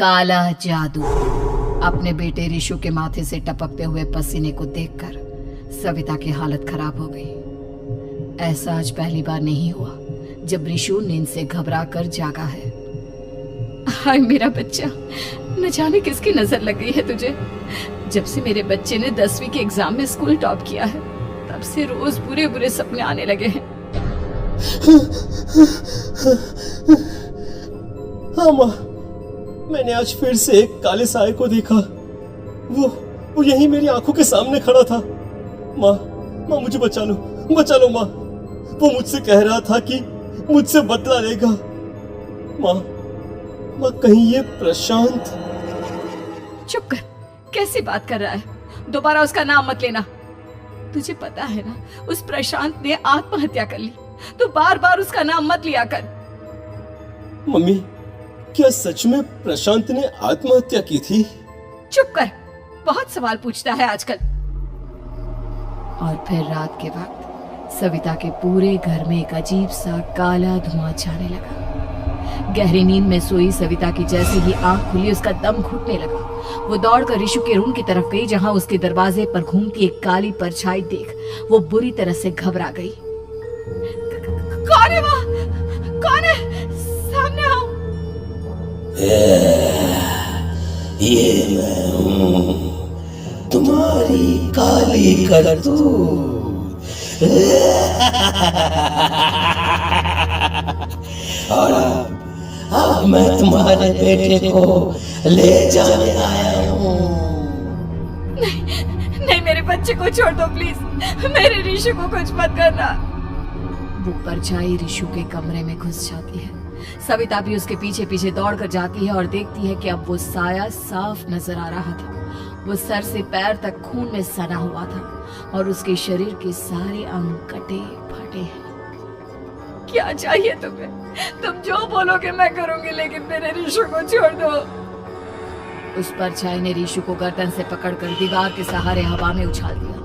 काला जादू। अपने बेटे ऋषु के माथे से टपकते हुए पसीने को देखकर सविता की हालत खराब हो गई। ऐसा आज पहली बार नहीं हुआ जब ऋषु नींद से घबरा कर जागा है। हाय मेरा बच्चा, न जाने किसकी नजर लग गई है तुझे। जब से मेरे बच्चे ने 10वीं के एग्जाम में स्कूल टॉप किया है तब से रोज बुरे बुरे सपने आने लगे हैं। हाँ माँ, मैंने आज फिर से एक काले साए को देखा। वो यही मेरी आंखों के सामने खड़ा था। माँ मुझे बचा लो माँ। वो मुझसे कह रहा था कि मुझसे बदला लेगा। माँ कहीं ये प्रशांत। चुप कर, कैसी बात कर रहा है? दोबारा उसका नाम मत लेना। तुझे पता है ना, उस प्रशांत ने आत्महत्या कर ली। तो बार बार उसका नाम मत लिया कर। मम्मी, क्या सच में प्रशांत ने आत्महत्या की थी? चुप कर, बहुत सवाल पूछता है आजकल। और फिर रात के वक्त सविता के पूरे घर में एक अजीब सा काला धुआं छाने लगा। गहरी नींद में सोई सविता की जैसे ही आंख खुली उसका दम घुटने लगा। वो दौड़कर ऋषु के रूम की तरफ गई जहां उसके दरवाजे पर घूमती एक काली परछाई देख वो बुरी तरह से घबरा गई। कौन है वहाँ? कौन है? सामने आओ। ये मैं हूँ, तुम्हारी काली करतूत। और अब मैं तुम्हारे बेटे को ले जाने आया हूँ। नहीं, मेरे बच्चे को छोड़ दो प्लीज। मेरे ऋषु को कुछ मत करना। वो परछाई ऋषु के कमरे में घुस जाती है। सविता भी उसके पीछे पीछे दौड़ कर जाती है और देखती है कि अब वो साया साफ नजर आ रहा था। वो सर से पैर तक खून में सना हुआ था और उसके शरीर के सारे अंग कटे फटे हैं। क्या चाहिए तुम्हें? तुम जो बोलोगे मैं करूंगी, लेकिन मेरे ऋषु को छोड़ दो। उस परछाई ने ऋषु को गर्दन से पकड़कर दीवार के सहारे हवा में उछाल दिया।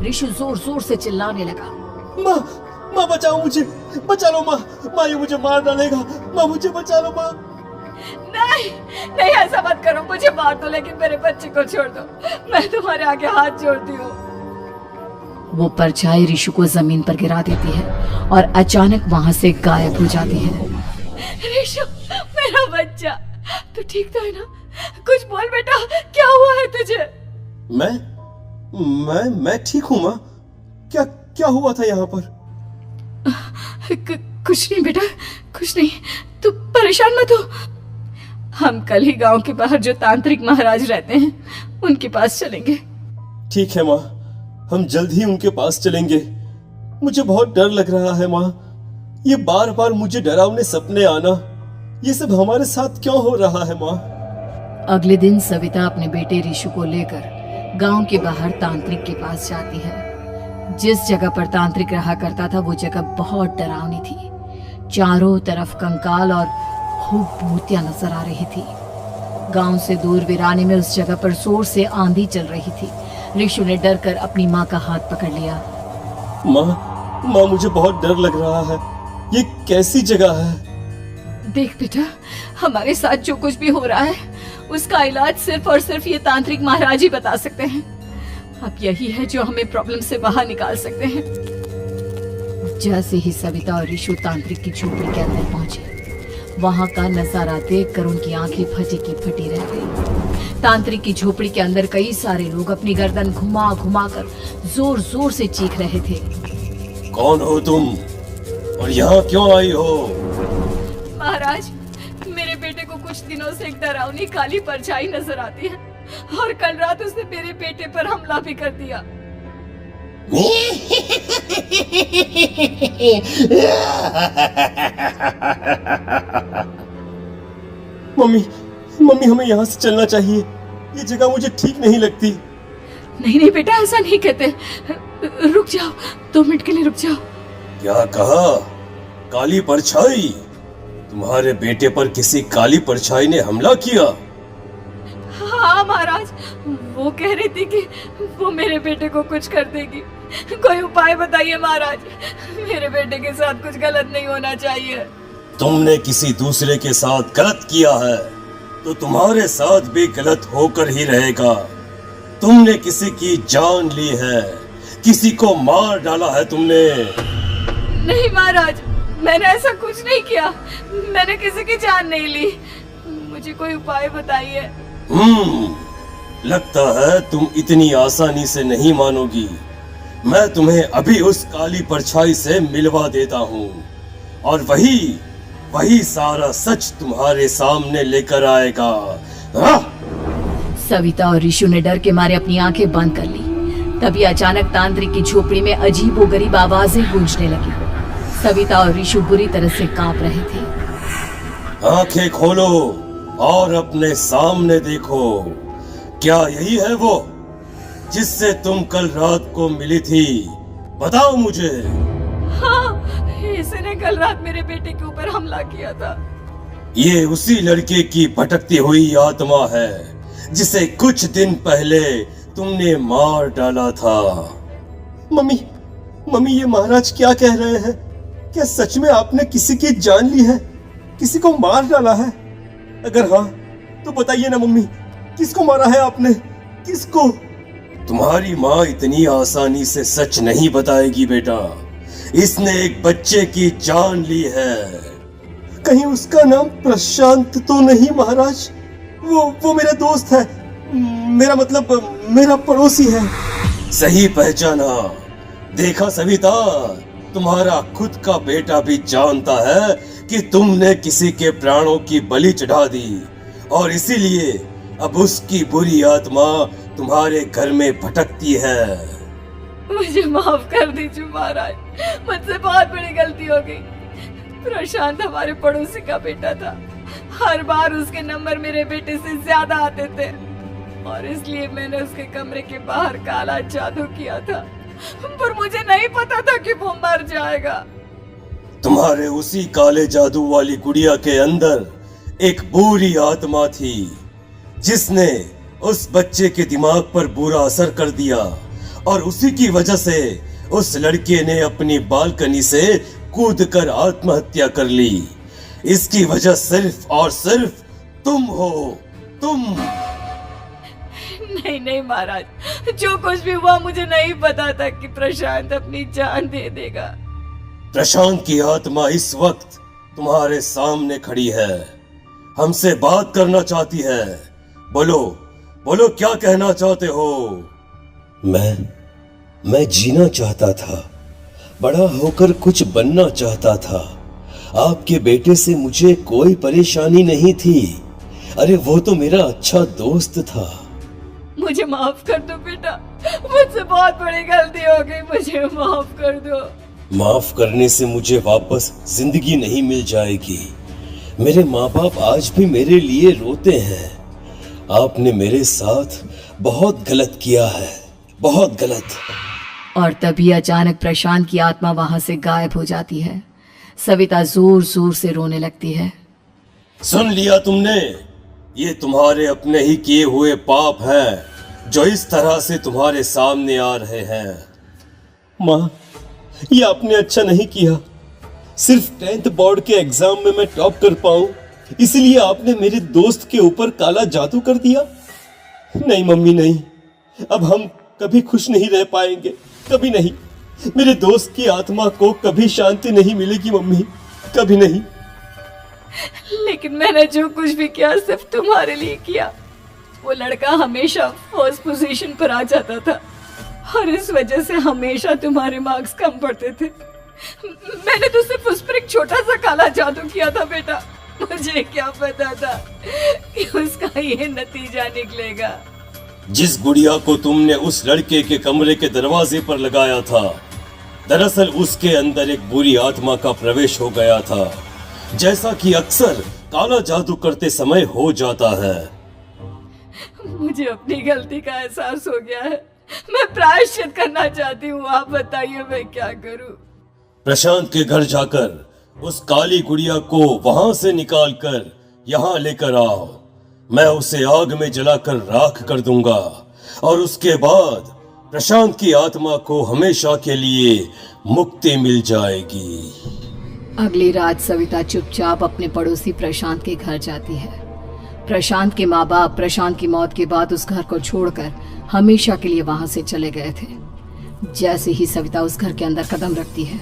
ऋषु जोर जोर से चिल्लाने लगा। माँ बचाओ मुझे, बचा लो माँ, ये मुझे मार डालेगा। माँ मुझे बचा लो माँ। नहीं ऐसा मत करो, मुझे मार दो लेकिन मेरे बच्चे को छोड़ दो। मैं तुम्हारे आगे हाथ जोड़ती हूँ। वो परछाई ऋषु को जमीन पर गिरा देती है और अचानक वहां से गायब हो जाती है। ऋषु, मेरा बच्चा, तू ठीक तो है ना? कुछ बोल बेटा, क्या हुआ है तुझे? मैं ठीक हूँ माँ। क्या हुआ था यहाँ पर? कुछ नहीं बेटा, कुछ नहीं। तू परेशान मत हो। हम कल ही गांव के बाहर जो तांत्रिक महाराज रहते हैं उनके पास चलेंगे। ठीक है माँ, हम जल्द ही उनके पास चलेंगे। मुझे बहुत डर लग रहा है माँ। ये बार बार मुझे डरावने सपने आना, ये सब हमारे साथ क्यों हो रहा है माँ? अगले दिन सविता अपने बेटे ऋषु को लेकर गांव के बाहर तांत्रिक के पास जाती है। जिस जगह पर तांत्रिक रहा करता था वो जगह बहुत डरावनी थी। चारों तरफ कंकाल और खूब भूतियां नजर आ रही थी। गांव से दूर वीराने में उस जगह पर जोर से आंधी चल रही थी। ऋषु ने डर कर अपनी माँ का हाथ पकड़ लिया। माँ मुझे बहुत डर लग रहा है। ये कैसी जगह है? देख बेटा, हमारे साथ जो कुछ भी हो रहा है उसका इलाज सिर्फ और सिर्फ ये तांत्रिक महाराज ही बता सकते हैं। अब यही है जो हमें प्रॉब्लम से बाहर निकाल सकते हैं। जैसे ही सविता और ऋषु तांत्रिक की झोपड़ी के अंदर पहुंचे, वहां का नजारा देखकर उनकी आंखें फटी की फटी रह गई। तांत्रिक की झोपड़ी के अंदर कई सारे लोग अपनी गर्दन घुमा घुमा कर जोर जोर से चीख रहे थे। कौन हो तुम और यहाँ क्यों आई हो? महाराज, मेरे बेटे को कुछ दिनों से एक डरावनी काली परछाई नजर आती है और कल रात उसने मेरे बेटे पर हमला भी कर दिया। मम्मी हमें यहाँ से चलना चाहिए। ये जगह मुझे ठीक नहीं लगती। नहीं बेटा, ऐसा नहीं कहते। रुक जाओ, 2 मिनट के लिए रुक जाओ। क्या कहा? काली परछाई? तुम्हारे बेटे पर किसी काली परछाई ने हमला किया? हाँ महाराज, वो कह रही थी कि वो मेरे बेटे को कुछ कर देगी। कोई उपाय बताइए महाराज, मेरे बेटे के साथ कुछ गलत नहीं होना चाहिए। तुमने किसी दूसरे के साथ गलत किया है। तो तुम्हारे साथ भी गलत होकर ही रहेगा। तुमने किसी की जान ली है, किसी को मार डाला है तुमने। नहीं महाराज, मैंने ऐसा कुछ नहीं किया। मैंने किसी की जान नहीं ली। मुझे कोई उपाय बताइए। लगता है तुम इतनी आसानी से नहीं मानोगी। मैं तुम्हें अभी उस काली परछाई से मिलवा देता हूँ और वही सारा सच तुम्हारे सामने लेकर आएगा। हाँ? सविता और ऋषु ने डर के मारे अपनी आंखें बंद कर ली। तभी अचानक तांत्रिक की झोपड़ी में अजीबोगरीब आवाजें गूंजने लगी। सविता और ऋषु बुरी तरह से कांप रहे थे। आंखें खोलो और अपने सामने देखो। क्या यही है वो जिससे तुम कल रात को मिली थी? बताओ मुझे। हाँ, इसने कल रात मेरे बेटे के ऊपर हमला किया था। ये उसी लड़के की भटकती हुई आत्मा है जिसे कुछ दिन पहले तुमने मार डाला था। मम्मी ये महाराज क्या कह रहे हैं? क्या सच में आपने किसी की जान ली है, किसी को मार डाला है? अगर हाँ तो बताइए ना मम्मी, किसको मारा है आपने? किसको? तुम्हारी माँ इतनी आसानी से सच नहीं बताएगी बेटा। इसने एक बच्चे की जान ली है। कहीं उसका नाम प्रशांत तो नहीं महाराज? वो मेरा दोस्त है, मेरा पड़ोसी है। सही पहचाना। देखा सविता, तुम्हारा खुद का बेटा भी जानता है कि तुमने किसी के प्राणों की बलि चढ़ा दी और इसीलिए अब उसकी बुरी आत्मा तुम्हारे घर में भटकती है। मुझे माफ कर दीजिए महाराज, मुझसे बहुत बड़ी गलती हो गई। प्रशांत हमारे पड़ोसी का बेटा था। हर बार उसके नंबर मेरे बेटे से ज्यादा आते थे और इसलिए मैंने उसके कमरे के बाहर काला जादू किया था, पर मुझे नहीं पता था कि वो मर जाएगा। तुम्हारे उसी काले जादू वाली गुड़िया के अंदर एक बुरी आत्मा थी जिसने उस बच्चे के दिमाग पर बुरा असर कर दिया और उसी की वजह से उस लड़के ने अपनी बालकनी से कूदकर आत्महत्या कर ली। इसकी वजह सिर्फ और सिर्फ तुम हो, तुम। नहीं महाराज, जो कुछ भी हुआ मुझे नहीं पता था कि प्रशांत अपनी जान दे देगा। प्रशांत की आत्मा इस वक्त तुम्हारे सामने खड़ी है, हमसे बात करना चाहती है। बोलो क्या कहना चाहते हो? मैं जीना चाहता था, बड़ा होकर कुछ बनना चाहता था। आपके बेटे से मुझे कोई परेशानी नहीं थी। अरे वो तो मेरा अच्छा दोस्त था। मुझे माफ कर दो बेटा, मुझसे बहुत बड़ी गलती हो गई, मुझे माफ कर दो। माफ करने से मुझे वापस जिंदगी नहीं मिल जाएगी। मेरे माँ बाप आज भी मेरे लिए रोते हैं। आपने मेरे साथ बहुत गलत किया है, बहुत गलत। और तभी अचानक प्रशांत की आत्मा वहां से गायब हो जाती है। सविता जोर जोर से रोने लगती है। सुन लिया तुमने? ये तुम्हारे अपने ही किए हुए पाप हैं जो इस तरह से तुम्हारे सामने आ रहे हैं। माँ, ये आपने अच्छा नहीं किया। सिर्फ 10th बोर्ड के एग्जाम में मैं टॉप कर पाऊं, इसलिए आपने मेरे दोस्त के ऊपर काला जादू कर दिया। नहीं मम्मी, नहीं, अब हम कभी खुश नहीं रह पाएंगे, कभी नहीं। मेरे दोस्त की आत्मा को कभी शांति नहीं मिलेगी मम्मी, कभी नहीं। लेकिन मैंने जो कुछ भी किया सिर्फ तुम्हारे लिए किया। वो लड़का हमेशा फर्स्ट पोजीशन पर आ जाता था और इस वजह से हमेशा तुम्हारे मार्क्स कम पड़ते थे। मैंने तो सिर्फ उस पर एक छोटा सा काला जादू किया था बेटा। मुझे क्या पता था कि उसका ये नतीजा निकलेगा। जिस गुड़िया को तुमने उस लड़के के कमरे के दरवाजे पर लगाया था, दरअसल उसके अंदर एक बुरी आत्मा का प्रवेश हो गया था, जैसा कि अक्सर काला जादू करते समय हो जाता है। मुझे अपनी गलती का एहसास हो गया है। मैं प्रायश्चित करना चाहती हूँ। आप बताइए मैं क्या करूँ? प्रशांत के घर जाकर उस काली गुड़िया को वहां से निकालकर यहाँ लेकर आओ। मैं उसे आग में जलाकर राख कर दूंगा और उसके बाद प्रशांत की आत्मा को हमेशा के लिए मुक्ति मिल जाएगी। अगली रात सविता चुपचाप अपने पड़ोसी प्रशांत के घर जाती है। प्रशांत के माँ बाप प्रशांत की मौत के बाद उस घर को छोड़कर हमेशा के लिए वहां से चले गए थे। जैसे ही सविता उस घर के अंदर कदम रखती है,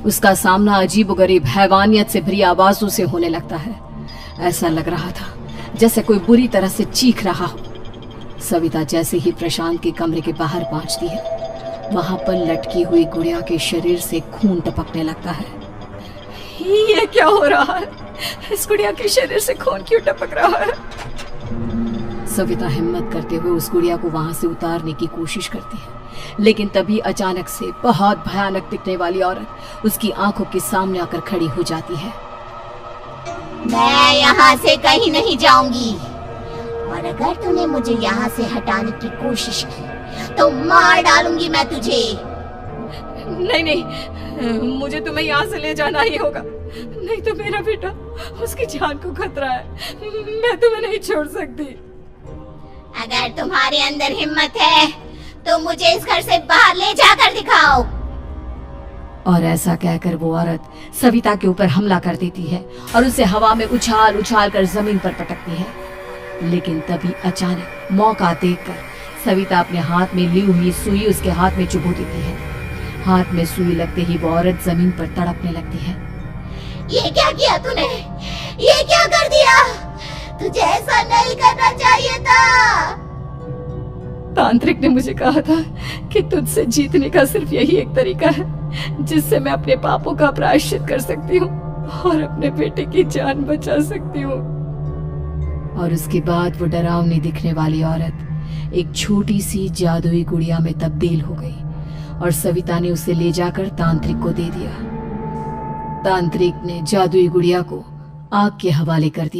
उसका सामना अजीबोगरीब हैवानियत से भरी आवाजों से होने लगता है। ऐसा लग रहा था जैसे कोई बुरी तरह से चीख रहा हो। सविता जैसे ही प्रशांत के कमरे के बाहर पहुंचती है, वहां पर लटकी हुई गुड़िया के शरीर से खून टपकने लगता है। ये क्या हो रहा है? इस गुड़िया के शरीर से खून क्यों टपक रहा है? सविता हिम्मत करते हुए उस गुड़िया को वहां से उतारने की कोशिश करती है, लेकिन तभी अचानक से बहुत भयानक दिखने वाली औरत उसकी आंखों के सामने आकर खड़ी हो जाती है। मैं यहाँ से कहीं नहीं जाऊंगी, और अगर तूने मुझे यहाँ से हटाने की कोशिश की तो मार डालूंगी मैं तुझे। नहीं नहीं, मुझे तुम्हें यहाँ से ले जाना ही होगा, नहीं तो मेरा बेटा, उसकी जान को खतरा है। मैं तुम्हें नहीं छोड़ सकती। अगर तुम्हारे अंदर हिम्मत है तो मुझे इस घर से बाहर ले जाकर दिखाओ। और ऐसा कहकर वो औरत सविता के ऊपर हमला कर देती है और उसे हवा में उछाल उछाल कर जमीन पर पटकती है। लेकिन तभी अचानक मौका देखकर सविता अपने हाथ में ली हुई सुई उसके हाथ में चुभो देती है। हाथ में सुई लगते ही वो औरत जमीन पर तड़पने लगती है। ये क्या किया तूने? ये क्या कर दिया? तुझे ऐसा नहीं करना चाहिए था। तांत्रिक ने मुझे कहा था कि तुझसे जीतने का सिर्फ यही एक तरीका है जिससे मैं अपने पापों का प्रायश्चित कर सकती हूँ और अपने बेटे की जान बचा सकती हूँ। और उसके बाद वो डरावनी दिखने वाली औरत एक छोटी सी जादुई गुड़िया में तब्दील हो गई और सविता ने उसे ले जाकर तांत्रिक को दे दिया। तांत्रिक ने जादुई गुड़िया को आग के हवाले कर दिया।